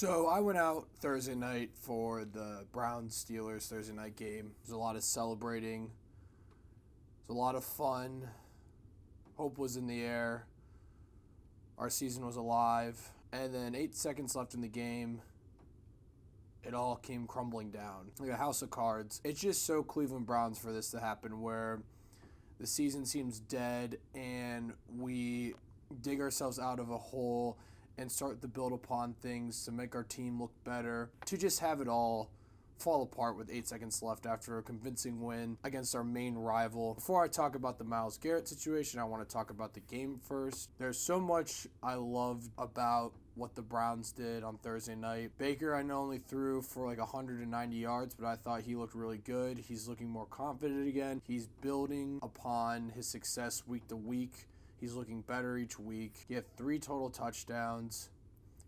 So I went out Thursday night for the Browns-Steelers Thursday night game. There's a lot of celebrating. It was a lot of fun. Hope was in the air. Our season was alive. And then 8 seconds left in the game, it all came crumbling down like a house of cards. It's just so Cleveland Browns for this to happen, where the season seems dead and we dig ourselves out of a hole and start to build upon things to make our team look better, to just have it all fall apart with 8 seconds left after a convincing win against our main rival. Before I talk about the Myles Garrett situation, I want to talk about the game first. There's so much I loved about what the Browns did on Thursday night. Baker, I know, only threw for like 190 yards, but I thought he looked really good. He's looking more confident again. He's building upon his success week to week. He's looking better each week. He had 3 total touchdowns.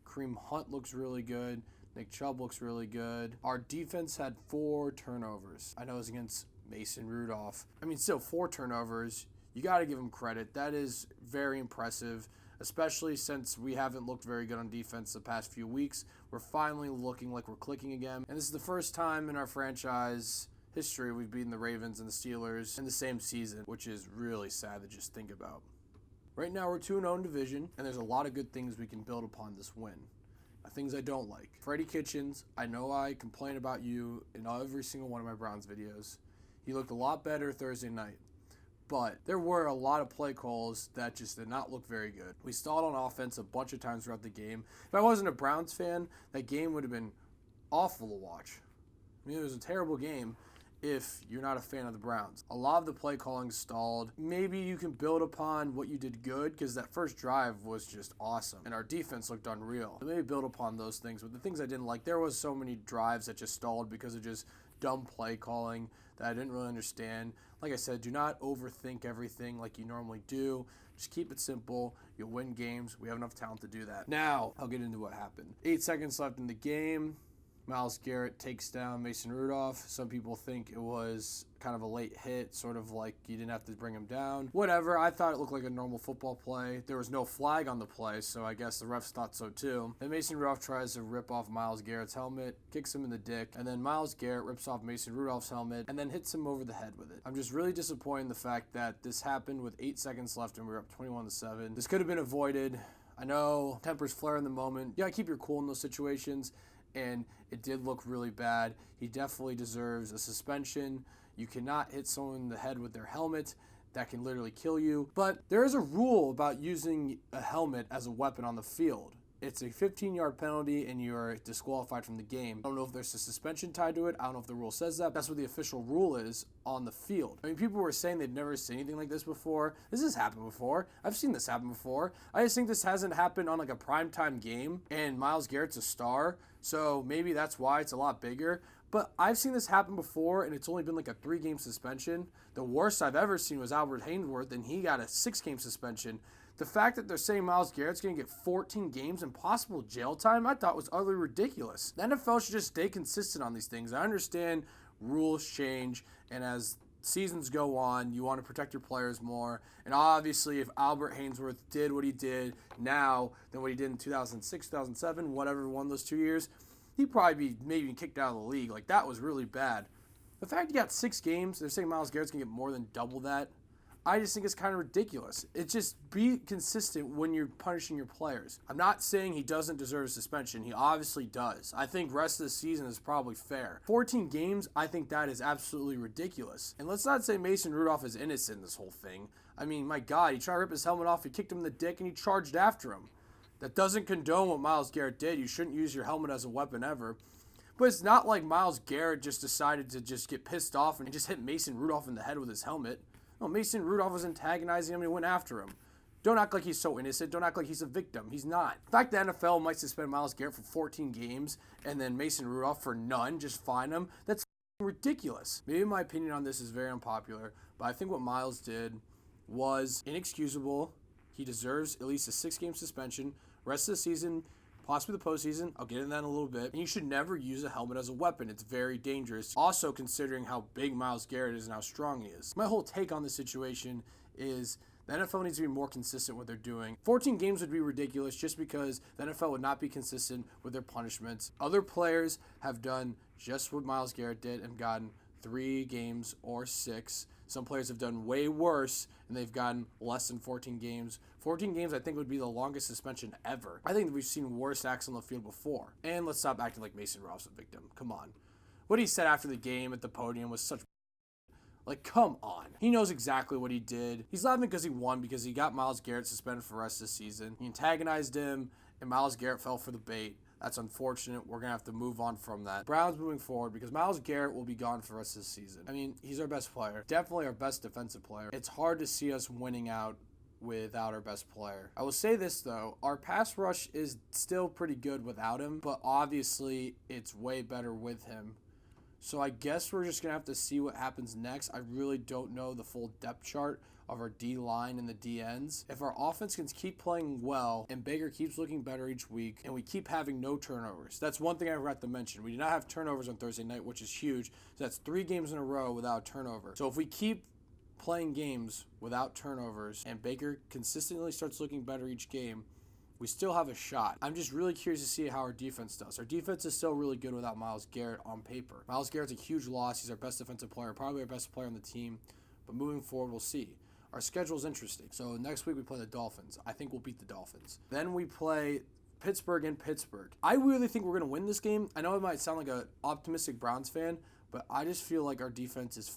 Kareem Hunt looks really good. Nick Chubb looks really good. Our defense had 4 turnovers. I know it was against Mason Rudolph. Still 4 turnovers. You got to give him credit. That is very impressive, especially since we haven't looked very good on defense the past few weeks. We're finally looking like we're clicking again. And this is the first time in our franchise history we've beaten the Ravens and the Steelers in the same season, which is really sad to just think about. Right now we're 2-0 in division, and there's a lot of good things we can build upon this win. Things I don't like. Freddie Kitchens, I know I complain about you in every single one of my Browns videos. He looked a lot better Thursday night, but there were a lot of play calls that just did not look very good. We stalled on offense a bunch of times throughout the game. If I wasn't a Browns fan, that game would have been awful to watch. It was a terrible game if you're not a fan of the Browns. A lot of the play calling stalled. Maybe you can build upon what you did good, because that first drive was just awesome and our defense looked unreal. So maybe build upon those things. But the things I didn't like, there was so many drives that just stalled because of just dumb play calling that I didn't really understand. Like I said, do not overthink everything like you normally do. Just keep it simple. You'll win games. We have enough talent to do that. Now, I'll get into what happened. 8 seconds left in the game. Myles Garrett takes down Mason Rudolph. Some people think it was kind of a late hit, sort of like you didn't have to bring him down. Whatever, I thought it looked like a normal football play. There was no flag on the play, so I guess the refs thought so too. Then Mason Rudolph tries to rip off Myles Garrett's helmet, kicks him in the dick, and then Myles Garrett rips off Mason Rudolph's helmet and then hits him over the head with it. I'm just really disappointed in the fact that this happened with 8 seconds left and we were up 21-7. This could have been avoided. I know tempers flare in the moment. You gotta keep your cool in those situations, and it did look really bad. He definitely deserves a suspension. You cannot hit someone in the head with their helmet. That can literally kill you. But there is a rule about using a helmet as a weapon on the field. It's a 15-yard penalty and you're disqualified from the game. I don't know if there's a suspension tied to it. I don't know if the rule says that. That's what the official rule is on the field. People were saying they'd never seen anything like this before. This has happened before. I've seen this happen before. I just think this hasn't happened on like a primetime game, and Myles Garrett's a star, so maybe that's why it's a lot bigger. But I've seen this happen before, and it's only been like a 3-game suspension. The worst I've ever seen was Albert Haynesworth, and he got a 6-game suspension. The fact that they're saying Myles Garrett's going to get 14 games and possible jail time, I thought was utterly ridiculous. The NFL should just stay consistent on these things. I understand rules change, and as seasons go on, you want to protect your players more. And obviously, if Albert Haynesworth did what he did now than what he did in 2006, 2007, whatever, one of those 2 years, he'd probably be maybe kicked out of the league. Like, that was really bad. The fact he got 6 games, they're saying Myles Garrett's going to get more than double that. I just think it's kind of ridiculous. It's just be consistent when you're punishing your players. I'm not saying he doesn't deserve a suspension. He obviously does. I think rest of the season is probably fair. 14 games, I think that is absolutely ridiculous. And let's not say Mason Rudolph is innocent in this whole thing. My God, he tried to rip his helmet off, he kicked him in the dick, and he charged after him. That doesn't condone what Myles Garrett did. You shouldn't use your helmet as a weapon ever. But it's not like Myles Garrett just decided to just get pissed off and just hit Mason Rudolph in the head with his helmet. No, Mason Rudolph was antagonizing him and he went after him. Don't act like he's so innocent. Don't act like he's a victim. He's not. In fact, the NFL might suspend Myles Garrett for 14 games and then Mason Rudolph for none, just fine him. That's ridiculous. Maybe my opinion on this is very unpopular, but I think what Myles did was inexcusable. He deserves at least a 6-game suspension. Rest of the season, possibly the postseason, I'll get into that in a little bit. And you should never use a helmet as a weapon. It's very dangerous. Also, considering how big Myles Garrett is and how strong he is. My whole take on the situation is The NFL needs to be more consistent with what they're doing. 14 games would be ridiculous just because the NFL would not be consistent with their punishments. Other players have done just what Myles Garrett did and gotten 3 games or 6. Some players have done way worse, and they've gotten less than 14 games. 14 games, I think, would be the longest suspension ever. I think that we've seen worse acts on the field before. And let's stop acting like Mason Rudolph's a victim. Come on. What he said after the game at the podium was such... Like, come on. He knows exactly what he did. He's laughing because he won, because he got Myles Garrett suspended for the rest of the season. He antagonized him, and Myles Garrett fell for the bait. That's unfortunate. We're going to have to move on from that. Browns moving forward, because Myles Garrett will be gone for the rest of the season. I mean, he's our best player. Definitely our best defensive player. It's hard to see us winning out without our best player. I will say this, though. Our pass rush is still pretty good without him, but obviously it's way better with him. So I guess we're just going to have to see what happens next. I really don't know the full depth chart of our D-line and the D-ends. If our offense can keep playing well and Baker keeps looking better each week and we keep having no turnovers. That's one thing I forgot to mention. We did not have turnovers on Thursday night, which is huge. So that's 3 games in a row without turnover. So if we keep playing games without turnovers and Baker consistently starts looking better each game, we still have a shot. I'm just really curious to see how our defense does. Our defense is still really good without Myles Garrett on paper. Myles Garrett's a huge loss. He's our best defensive player, probably our best player on the team. But moving forward, we'll see. Our schedule is interesting. So next week we play the Dolphins. I think we'll beat the Dolphins. Then we play Pittsburgh in Pittsburgh. I really think we're going to win this game. I know it might sound like an optimistic Browns fan, but I just feel like our defense is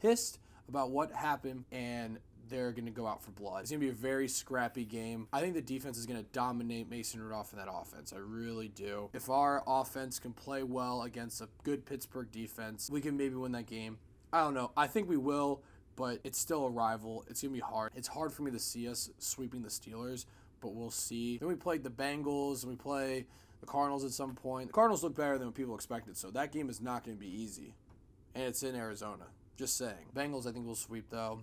pissed about what happened, and they're going to go out for blood. It's going to be a very scrappy game. I think the defense is going to dominate Mason Rudolph in that offense. I really do. If our offense can play well against a good Pittsburgh defense, we can maybe win that game. I don't know. I think we will, but it's still a rival. It's going to be hard. It's hard for me to see us sweeping the Steelers, but we'll see. Then we played the Bengals, and we play the Cardinals at some point. The Cardinals look better than what people expected, so that game is not going to be easy. And it's in Arizona. Just saying. Bengals, I think we'll sweep, though.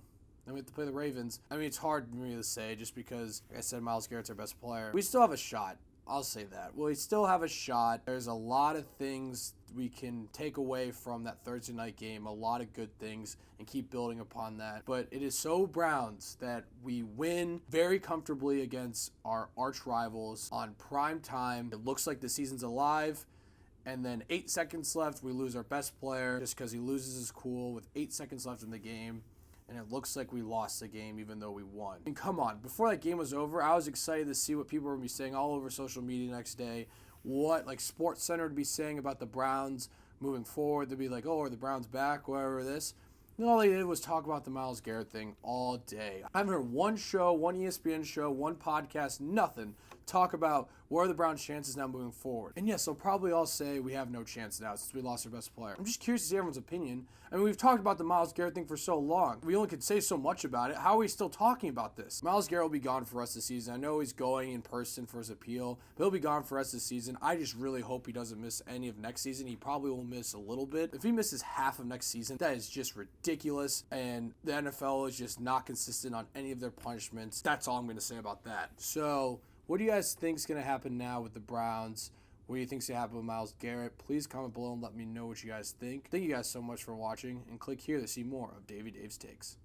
Then we have to play the Ravens. I mean, it's hard for me to say just because, like I said, Myles Garrett's our best player. We still have a shot. I'll say that. Well, we still have a shot. There's a lot of things we can take away from that Thursday night game, a lot of good things, and keep building upon that. But it is so Browns that we win very comfortably against our arch rivals on prime time. It looks like the season's alive. And then 8 seconds left, we lose our best player just because he loses his cool with 8 seconds left in the game. And it looks like we lost the game even though we won. And come on, before that game was over, I was excited to see what people were going to be saying all over social media next day. What, like, SportsCenter would be saying about the Browns moving forward. They'd be like, oh, are the Browns back, whatever this. And all they did was talk about the Myles Garrett thing all day. I haven't heard one show, one ESPN show, one podcast, nothing talk about what are the Browns' chances now moving forward. And yes, they'll probably all say we have no chance now since we lost our best player. I'm just curious to see everyone's opinion. I mean, we've talked about the Myles Garrett thing for so long. We only could say so much about it. How are we still talking about this? Myles Garrett will be gone for the rest of the season. I know he's going in person for his appeal, but he'll be gone for the rest of the season. I just really hope he doesn't miss any of next season. He probably will miss a little bit. If he misses half of next season, that is just ridiculous, and the NFL is just not consistent on any of their punishments. That's all I'm going to say about that. So, what do you guys think is going to happen now with the Browns? What do you think is going to happen with Myles Garrett? Please comment below and let me know what you guys think. Thank you guys so much for watching, and click here to see more of Davey Dave's Takes.